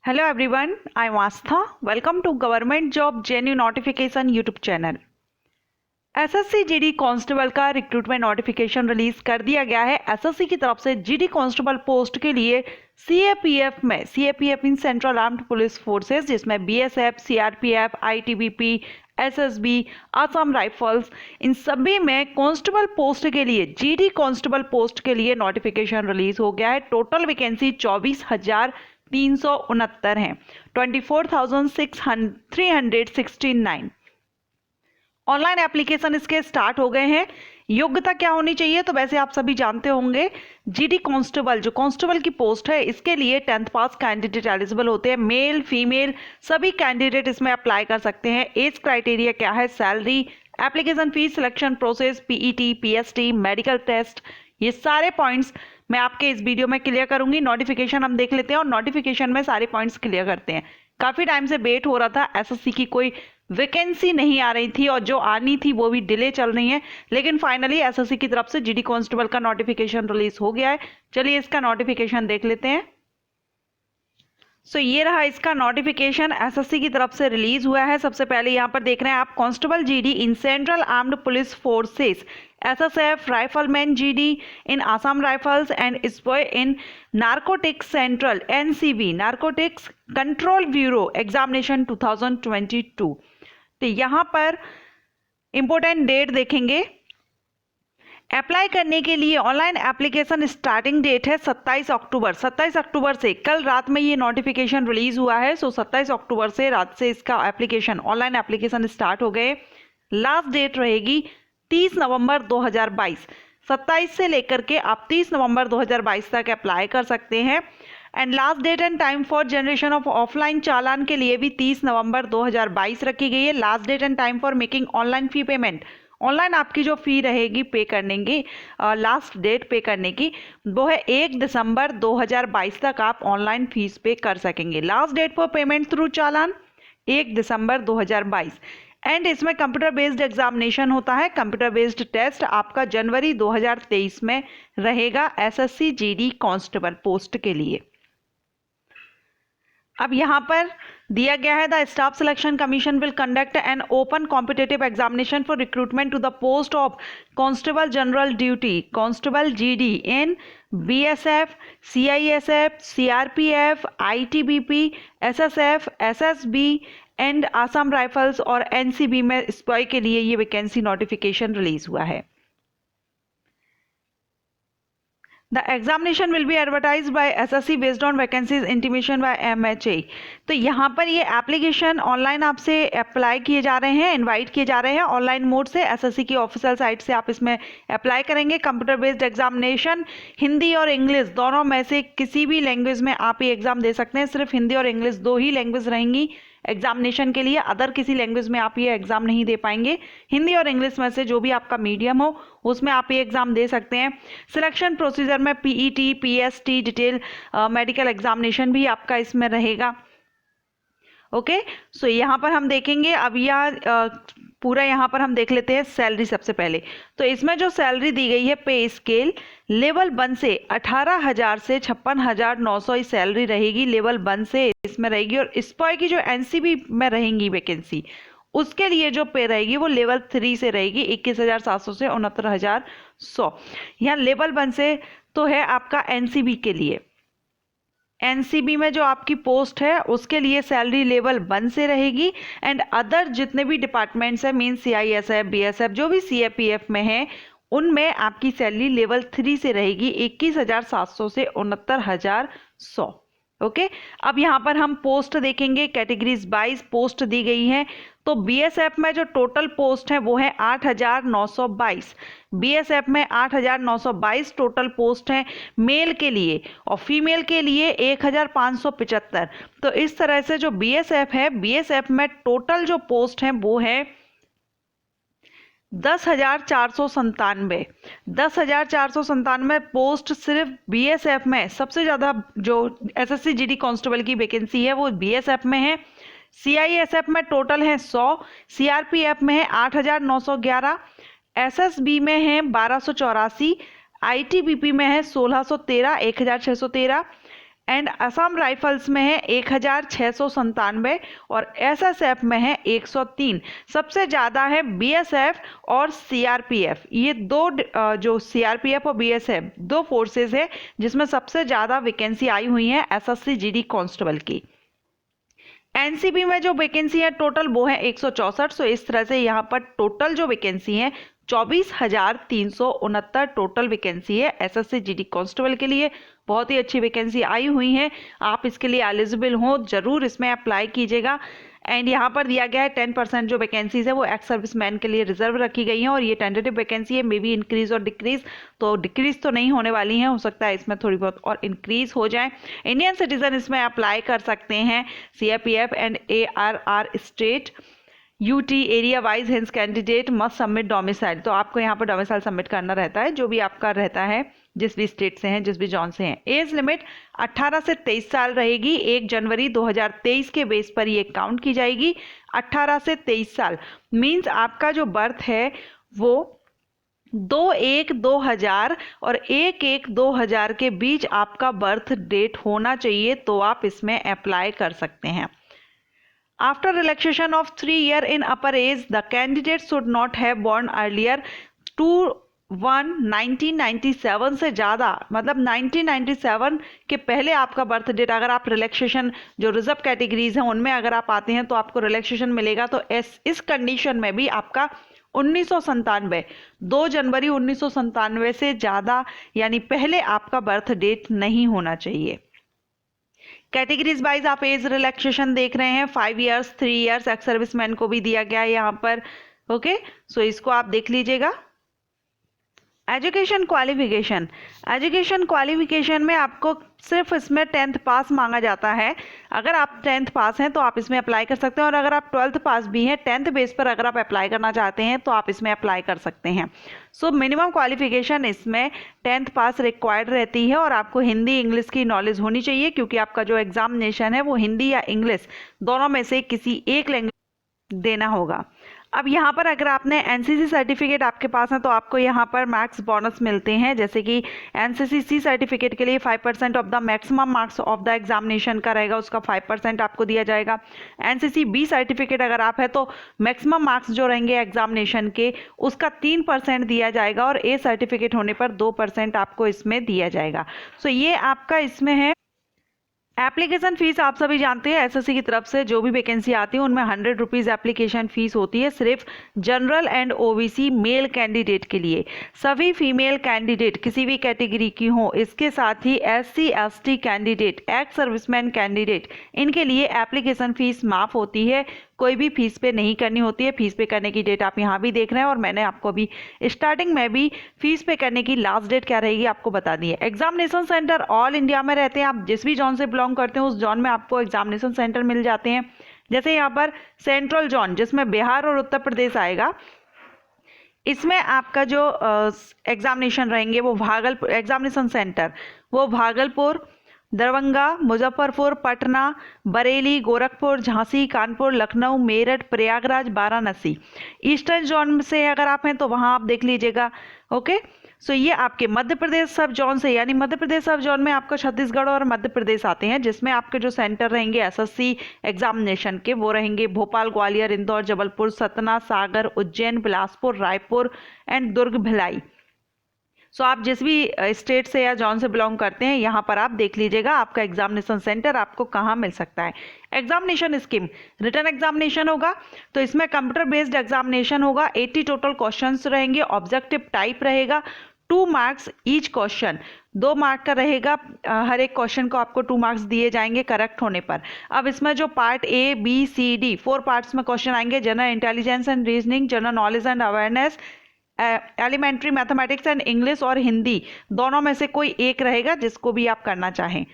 Hello everyone, I'm Astha. Welcome to Government Job Genuine Notification YouTube channel. SSC GD constable का recruitment notification release कर दिया गया है। SSC की तरफ से जीडी कांस्टेबल पोस्ट के लिए सीएपीएफ इन सेंट्रल आर्म्ड पुलिस फोर्सेस, जिसमें BSF, CRPF, ITBP, SSB, Assam rifles, इन सभी में कांस्टेबल पोस्ट के लिए जीडी कांस्टेबल पोस्ट के लिए नोटिफिकेशन रिलीज हो गया है। टोटल वैकेंसी 24,369 है, 24,369। ऑनलाइन एप्लीकेशन इसके स्टार्ट हो गए हैं। योग्यता क्या होनी चाहिए, तो वैसे आप सभी जानते होंगे, जीडी कांस्टेबल जो कांस्टेबल की पोस्ट है इसके लिए 10th पास कैंडिडेट एलिजिबल होते हैं। मेल फीमेल सभी कैंडिडेट इसमें अप्लाई कर सकते हैं। एज क्राइटेरिया क्या है, salary, application fees, selection process, PET, PST, medical test, ये सारे पॉइंट्स मैं आपके इस वीडियो में क्लियर करूंगी। नोटिफिकेशन हम देख लेते हैं और नोटिफिकेशन में सारे पॉइंट्स क्लियर करते हैं। काफी टाइम से वेट हो रहा था, एसएससी की कोई वैकेंसी नहीं आ रही थी और जो आनी थी वो भी डिले चल रही है, लेकिन फाइनली एसएससी की तरफ से जीडी कांस्टेबल का नोटिफिकेशन रिलीज हो गया है। चलिए इसका नोटिफिकेशन देख लेते हैं। ये रहा इसका नोटिफिकेशन, एसएससी की तरफ से रिलीज हुआ है। सबसे पहले यहाँ पर देख रहे हैं आप, constable GD in central armed police forces, SSF, rifleman GD in Assam rifles and स्पॉय in narcotics central NCB narcotics control bureau examination 2022। तो यहाँ पर इंपॉर्टेंट डेट देखेंगे। अप्लाई करने के लिए ऑनलाइन एप्लीकेशन स्टार्टिंग डेट है 27 अक्टूबर। 27 अक्टूबर से, कल रात में ये नोटिफिकेशन रिलीज हुआ है। 27 अक्टूबर से रात से इसका ऑनलाइन एप्लीकेशन स्टार्ट हो गए। लास्ट डेट रहेगी 30 नवंबर 2022। 27 से लेकर के आप 30 नवंबर 2022 तक अप्लाई कर सकते हैं। And last date and time for generation of offline चालान के लिए भी 30 नवंबर 2022 रखी गई है। Last date and time for making online fee payment, online आपकी जो फी रहेगी पे करने की, लास्ट डेट पे करने की, वो है 1 दिसंबर 2022 तक आप ऑनलाइन फीस पे कर सकेंगे। Last date for payment through challan 1 दिसंबर 2022। एंड इसमें कंप्यूटर बेस्ड एग्जामिनेशन होता है। कंप्यूटर बेस्ड टेस्ट आपका जनवरी 2023 में रहेगा एसएससी जीडी कांस्टेबल पोस्ट के लिए। अब यहाँ पर दिया गया है, the Staff Selection Commission will conduct an open competitive examination for recruitment to the post of constable general duty constable GD in BSF, CISF, CRPF, ITBP, SSF, SSB and Assam Rifles और NCB में sepoy के लिए ये vacancy notification release हुआ है। The examination will be advertised by SSC based on vacancies intimation by MHA। तो यहाँ पर ये एप्लीकेशन ऑनलाइन आपसे अप्लाई किए जा रहे हैं, इनवाइट किए जा रहे हैं ऑनलाइन मोड से। एसएससी की ऑफिशियल साइट से आप इसमें अप्लाई करेंगे। कंप्यूटर बेस्ड एग्जामिनेशन, हिंदी और इंग्लिश दोनों में से किसी भी लैंग्वेज में आप ये एग्जाम दे सकते हैं। सिर्फ हिंदी और इंग्लिश दो ही लैंग्वेज रहेंगी एग्जामिनेशन के लिए, अदर किसी लैंग्वेज में आप ये एग्जाम नहीं दे पाएंगे। हिंदी और इंग्लिश में से जो भी आपका मीडियम हो उसमें आप ये एग्जाम दे सकते हैं। सिलेक्शन प्रोसीजर में PET, PST, detail medical examination भी आपका इसमें रहेगा। ओके, यहाँ पर हम देखेंगे। अब यह पूरा यहाँ पर हम देख लेते हैं सैलरी सबसे पहले। तो इसमें जो सैलरी दी गई है, पे स्केल लेवल 1 से 18,000 से 56,900 सैलरी रहेगी। लेवल 1 से इसमें रहेगी। और स्पॉय की जो एनसीबी में रहेंगी वैकेंसी, उसके लिए जो पे रहेगी वो लेवल 3 से रहेगी, 21,700 से 69,100। यहाँ लेवल 1 से तो है आपका एनसीबी के लिए। एनसीबी में जो आपकी पोस्ट है उसके लिए सैलरी लेवल 1 से रहेगी। एंड अदर जितने भी डिपार्टमेंट्स हैं, मीन सीआईएसएफ, बीएसएफ, जो भी सीएपीएफ में है, उनमें आपकी सैलरी लेवल 3 से रहेगी, 21,700 से 69,100। ओके, अब यहाँ पर हम पोस्ट देखेंगे। कैटेगरीज वाइज पोस्ट दी गई है। तो बीएसएफ में जो टोटल पोस्ट है वो है 8,922। बीएसएफ में 8,922 टोटल पोस्ट है मेल के लिए, और फीमेल के लिए 1,575। तो इस तरह से जो बीएसएफ है, बीएसएफ में टोटल जो पोस्ट है वो है 10,497। 10,497 पोस्ट सिर्फ बीएसएफ में। सबसे ज़्यादा जो एसएससी जीडी कांस्टेबल की वैकेंसी है वो बीएसएफ में है। सीआईएसएफ में टोटल है 100, सीआरपीएफ में है 8,911, एसएसबी में है 1,284, आईटीबीपी में है 1,613, 1,613, एंड असम राइफल्स में है 1697 और एसएसएफ में है 103। सबसे ज़्यादा है बीएसएफ और सीआरपीएफ। ये दो जो सीआरपीएफ और बीएसएफ दो फोर्सेस है जिसमें सबसे ज़्यादा वैकेंसी आई हुई है एसएससी जीडी कांस्टेबल की। एनसीबी में जो वैकेंसी है टोटल वो है 164। सो इस तरह से यहाँ पर टोटल जो वैकेंसी है 24,369 टोटल वैकेंसी है एसएससी जीडी कांस्टेबल के लिए। बहुत ही अच्छी वैकेंसी आई हुई है, आप इसके लिए एलिजिबल हो, जरूर इसमें अप्लाई कीजिएगा। एंड यहाँ पर दिया गया है 10% जो वैकेंसीज है वो एक्स सर्विसमैन के लिए रिजर्व रखी गई हैं और ये टेंटेटिव वैकेंसी है, मे बी इंक्रीज और डिक्रीज, तो डिक्रीज तो नहीं होने वाली हैं, हो सकता है इसमें थोड़ी बहुत और इंक्रीज हो जाए। इंडियन सिटीजन इसमें अप्लाई कर सकते हैं, CRPF and ARR state UT area wise hints candidate must submit domicile. तो आपको यहाँ पर डोमिसाइल सबमिट करना रहता है जो भी आपका रहता है, जिस भी स्टेट से हैं, जिस भी जॉन से हैं। एज लिमिट 18 से 23 साल रहेगी। 1 जनवरी 2023 के बेस पर ये काउंट की जाएगी। 18 से 23 साल मींस आपका जो बर्थ है वो 2/1/2000 और 1/1/2000 के बीच आपका बर्थ डेट होना चाहिए, तो आप इसमें अप्लाई कर सकते हैं। After relaxation of 3 years in upper age, the candidate should not have born earlier to 1997 से ज़्यादा, मतलब 1997 के पहले आपका बर्थ डेट, अगर आप रिलैक्सेशन जो रिजर्व कैटेगरीज हैं उनमें अगर आप आते हैं तो आपको रिलैक्सेशन मिलेगा। तो इस कंडीशन में भी आपका 1997 2 जनवरी 1997 से ज़्यादा यानी पहले आपका बर्थ डेट नहीं होना चाहिए। कैटेगरीज वाइज आप एज रिलैक्सेशन देख रहे हैं, 5 इयर्स 3 इयर्स एक्स सर्विसमैन को भी दिया गया है यहाँ पर। ओके, सो इसको आप देख लीजिएगा। एजुकेशन क्वालिफिकेशन, एजुकेशन क्वालिफिकेशन में आपको सिर्फ इसमें 10th पास मांगा जाता है। अगर आप 10th पास हैं तो आप इसमें अप्लाई कर सकते हैं, और अगर आप 12th पास भी हैं 10th बेस पर अगर आप अप्लाई करना चाहते हैं तो आप इसमें अप्लाई कर सकते हैं। सो मिनिमम क्वालिफिकेशन इसमें 10th पास रिक्वायर्ड रहती है, और आपको हिंदी इंग्लिश की नॉलेज होनी चाहिए क्योंकि आपका जो एग्जामिनेशन है वो हिंदी या इंग्लिश दोनों में से किसी एक लैंग्वेज देना होगा। अब यहाँ पर अगर आपने एनसीसी सर्टिफिकेट आपके पास है तो आपको यहाँ पर मार्क्स बोनस मिलते हैं, जैसे कि एनसीसी सी सर्टिफिकेट के लिए 5% of the maximum marks of the examination का रहेगा, उसका 5% आपको दिया जाएगा। एनसीसी बी सर्टिफिकेट अगर आप है तो मैक्सिमम मार्क्स जो रहेंगे एग्जामिनेशन के उसका 3% दिया जाएगा, और ए सर्टिफिकेट होने पर 2% आपको इसमें दिया जाएगा। सो ये आपका इसमें है। एप्लीकेशन फीस आप सभी जानते हैं, एसएससी की तरफ से जो भी वैकेंसी आती है उनमें 100 रुपीज़ एप्लीकेशन फीस होती है, सिर्फ general and OBC male candidate के लिए। सभी फीमेल कैंडिडेट किसी भी कैटेगरी की हो, इसके साथ ही SC ST candidate, ex serviceman candidate, इनके लिए एप्लीकेशन फीस माफ़ होती है, कोई भी फीस पे नहीं करनी होती है। फीस पे करने की डेट आप यहाँ भी देख रहे हैं, और मैंने आपको अभी स्टार्टिंग में भी फीस पे करने की लास्ट डेट क्या रहेगी आपको बता दी है। एग्जामिनेशन सेंटर ऑल इंडिया में रहते हैं, आप जिस भी जोन से बिलोंग करते हैं उस जोन में आपको एग्जामिनेशन सेंटर मिल जाते हैं। जैसे यहाँ पर सेंट्रल जोन जिसमें बिहार और उत्तर प्रदेश आएगा, इसमें आपका जो एग्जामिनेशन रहेंगे वो भागलपुर, एग्जामिनेशन सेंटर वो भागलपुर, दरभंगा, मुजफ्फरपुर, पटना, बरेली, गोरखपुर, झांसी, कानपुर, लखनऊ, मेरठ, प्रयागराज, वाराणसी। ईस्टर्न जोन से अगर आप हैं तो वहाँ आप देख लीजिएगा। ओके, सो ये आपके मध्य प्रदेश सब जोन से, यानी मध्य प्रदेश सब जोन में आपको छत्तीसगढ़ और मध्य प्रदेश आते हैं, जिसमें आपके जो सेंटर रहेंगे एसएससी एग्जामिनेशन के वो रहेंगे भोपाल, ग्वालियर, इंदौर, जबलपुर, सतना, सागर, उज्जैन, बिलासपुर, रायपुर एंड दुर्ग, भिलाई। सो आप जिस भी स्टेट से या जोन से बिलोंग करते हैं यहाँ पर आप देख लीजिएगा आपका एग्जामिनेशन सेंटर आपको कहाँ मिल सकता है। एग्जामिनेशन स्कीम, रिटर्न एग्जामिनेशन होगा तो इसमें कंप्यूटर बेस्ड एग्जामिनेशन होगा। 80 टोटल क्वेश्चंस रहेंगे, ऑब्जेक्टिव टाइप रहेगा, 2 मार्क्स ईच क्वेश्चन, 2 मार्क का रहेगा। हर एक क्वेश्चन को आपको 2 मार्क्स दिए जाएंगे करेक्ट होने पर। अब इसमें जो part A B C D 4 parts में क्वेश्चन आएंगे, general intelligence and reasoning, general knowledge and awareness, elementary mathematics and English, और हिंदी दोनों में से कोई एक रहेगा जिसको भी आप करना चाहें।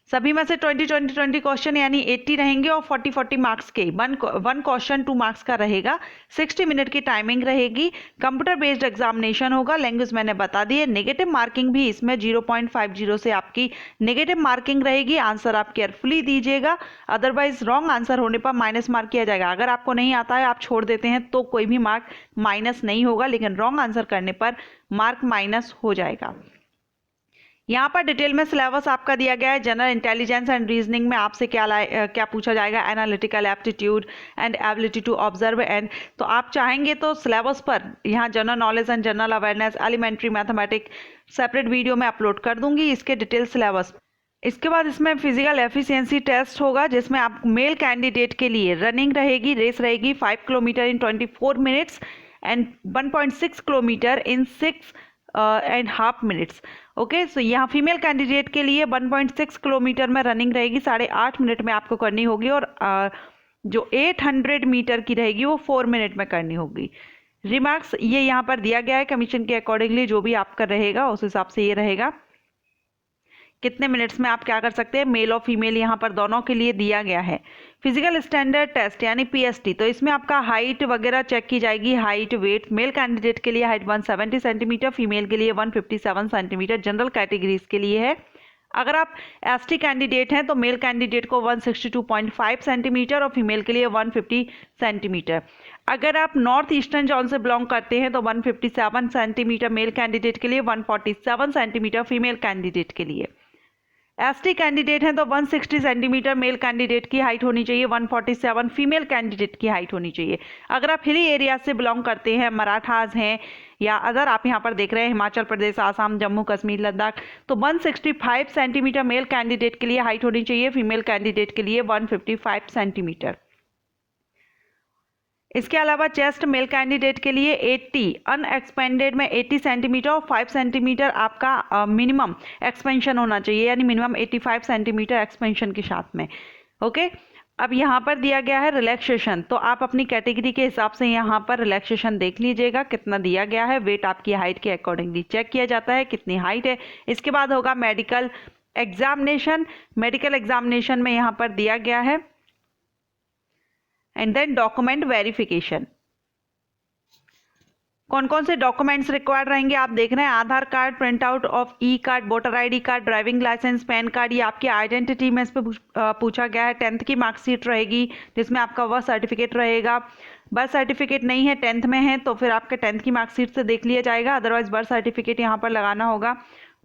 सभी में से 20 क्वेश्चन यानी 80 रहेंगे, और 40 मार्क्स के वन क्वेश्चन 2 मार्क्स का रहेगा। 60 मिनट की टाइमिंग रहेगी। कंप्यूटर बेस्ड एग्जामिनेशन होगा। लैंग्वेज मैंने बता दी है। नेगेटिव मार्किंग भी इसमें 0.50 से आपकी नेगेटिव मार्किंग रहेगी। आंसर आप केयरफुली दीजिएगा, अदरवाइज रॉन्ग आंसर होने पर माइनस मार्क किया जाएगा। अगर आपको नहीं आता है आप छोड़ देते हैं तो कोई भी मार्क माइनस नहीं होगा, लेकिन रॉन्ग आंसर करने पर मार्क माइनस हो जाएगा। यहाँ पर डिटेल में सिलेबस आपका दिया गया है। जनरल इंटेलिजेंस एंड रीजनिंग में आपसे क्या पूछा जाएगा, analytical aptitude and ability to observe and, तो आप चाहेंगे तो सिलेबस पर यहाँ general knowledge and general awareness, elementary mathematics separate video में अपलोड कर दूंगी इसके डिटेल सिलेबस। इसके बाद इसमें फिजिकल एफिशिएंसी टेस्ट होगा, जिसमें आप मेल कैंडिडेट के लिए रनिंग रहेगी, रेस रहेगी 5 kilometre in 24 minutes and 1.6 kilometre in 6.5 minutes. Okay, so यहाँ फीमेल कैंडिडेट के लिए 1.6 किलोमीटर में रनिंग रहेगी, 8.5 मिनट में आपको करनी होगी, और जो 800 मीटर की रहेगी वो 4 मिनट में करनी होगी। रिमार्क्स ये यहाँ पर दिया गया है कमीशन के अकॉर्डिंगली, जो भी आपका रहेगा उस हिसाब से ये रहेगा कितने मिनट्स में आप क्या कर सकते हैं, मेल और फीमेल यहाँ पर दोनों के लिए दिया गया है। फिजिकल स्टैंडर्ड टेस्ट यानी पीएसटी, तो इसमें आपका हाइट वगैरह चेक की जाएगी, हाइट वेट। मेल कैंडिडेट के लिए हाइट 170 सेंटीमीटर, फीमेल के लिए 157 सेंटीमीटर, जनरल कैटेगरीज के लिए है। अगर आप एसटी कैंडिडेट हैं तो मेल कैंडिडेट को 162.5 सेंटीमीटर और फीमेल के लिए 150 सेंटीमीटर। अगर आप नॉर्थ ईस्टर्न जोन से बिलोंग करते हैं तो 157 सेंटीमीटर मेल कैंडिडेट के लिए, 147 सेंटीमीटर फीमेल कैंडिडेट के लिए। एसटी कैंडिडेट हैं तो 160 सेंटीमीटर मेल कैंडिडेट की हाइट होनी चाहिए, 147 फीमेल कैंडिडेट की हाइट होनी चाहिए। अगर आप हिली एरिया से बिलोंग करते हैं, मराठास हैं या अदर आप यहाँ पर देख रहे हैं हिमाचल प्रदेश, आसाम, जम्मू कश्मीर, लद्दाख, तो 165 सेंटीमीटर मेल कैंडिडेट के लिए हाइट होनी चाहिए, फीमेल कैंडिडेट के लिए 155 सेंटीमीटर। इसके अलावा चेस्ट मेल कैंडिडेट के लिए 80, अनएक्सपेंडेड में 80 सेंटीमीटर और 5 सेंटीमीटर आपका मिनिमम एक्सपेंशन होना चाहिए, यानी मिनिमम 85 सेंटीमीटर एक्सपेंशन के साथ में। ओके, अब यहाँ पर दिया गया है रिलैक्सेशन, तो आप अपनी कैटेगरी के हिसाब से यहाँ पर रिलैक्सेशन देख लीजिएगा कितना दिया गया है। वेट आपकी हाइट के अकॉर्डिंगली चेक किया जाता है कितनी हाइट है। इसके बाद होगा मेडिकल एग्जामिनेशन। मेडिकल एग्जामिनेशन में यहाँ पर दिया गया है एंड देन डॉक्यूमेंट वेरिफिकेशन। कौन कौन से डॉक्यूमेंट्स रिक्वायर्ड रहेंगे आप देख रहे हैं, Aadhaar card, print out of e card, voter ID card, driving licence, PAN card, ये आपकी आइडेंटिटी में इस पे पूछा गया है। 10th की मार्कशीट रहेगी जिसमें आपका बर्थ सर्टिफिकेट रहेगा। बर्थ सर्टिफिकेट नहीं है, 10th में है तो फिर आपके 10th की मार्कशीट से देख लिया जाएगा, अदरवाइज बर्थ सर्टिफिकेट यहाँ पर लगाना होगा।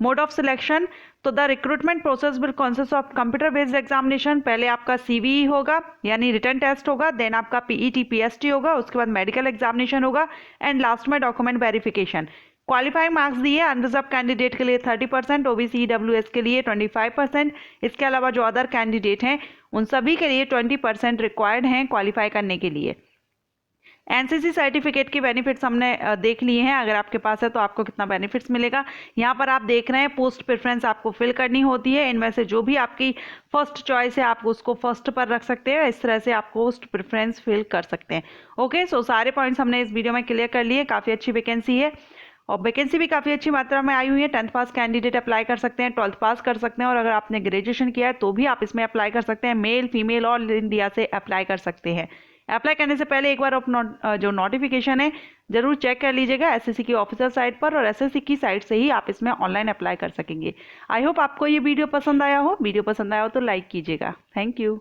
मोड ऑफ सिलेक्शन, तो the recruitment process will consist of computer based examination. पहले आपका सीवी होगा यानी रिटन टेस्ट होगा, देन आपका पीईटी पीएसटी होगा, उसके बाद मेडिकल एग्जामिनेशन होगा एंड लास्ट में डॉक्यूमेंट वेरिफिकेशन। क्वालिफाइंग मार्क्स दिए अनरिजर्व कैंडिडेट के लिए 30%, ओबीसी ईडब्ल्यूएस के लिए 25%। इसके अलावा जो अदर कैंडिडेट हैं उन सभी के लिए 20% रिक्वायर्ड हैं क्वालिफाई करने के लिए। एनसीसी सर्टिफिकेट के बेनिफिट्स हमने देख लिए हैं, अगर आपके पास है तो आपको कितना बेनिफिट्स मिलेगा। यहाँ पर आप देख रहे हैं पोस्ट प्रेफरेंस आपको फिल करनी होती है, इनमें से जो भी आपकी फर्स्ट चॉइस है आप उसको फर्स्ट पर रख सकते हैं, इस तरह से आप पोस्ट प्रेफरेंस फिल कर सकते हैं। ओके, सो सारे पॉइंट्स हमने इस वीडियो में क्लियर कर लिए। काफ़ी अच्छी वैकेंसी है और वैकेंसी भी काफ़ी अच्छी मात्रा में आई हुई है। 10th पास कैंडिडेट अप्लाई कर सकते हैं, 12th पास कर सकते हैं और अगर आपने ग्रेजुएशन किया है तो भी आप इसमें अप्लाई कर सकते हैं। मेल फीमेल ऑल इंडिया से अप्लाई कर सकते हैं। अप्लाई करने से पहले एक बार अपना जो नोटिफिकेशन है जरूर चेक कर लीजिएगा एसएससी की ऑफिशियल साइट पर, और एसएससी की साइट से ही आप इसमें ऑनलाइन अप्लाई कर सकेंगे। आई होप आपको ये वीडियो पसंद आया हो। वीडियो पसंद आया हो तो लाइक कीजिएगा। Thank you.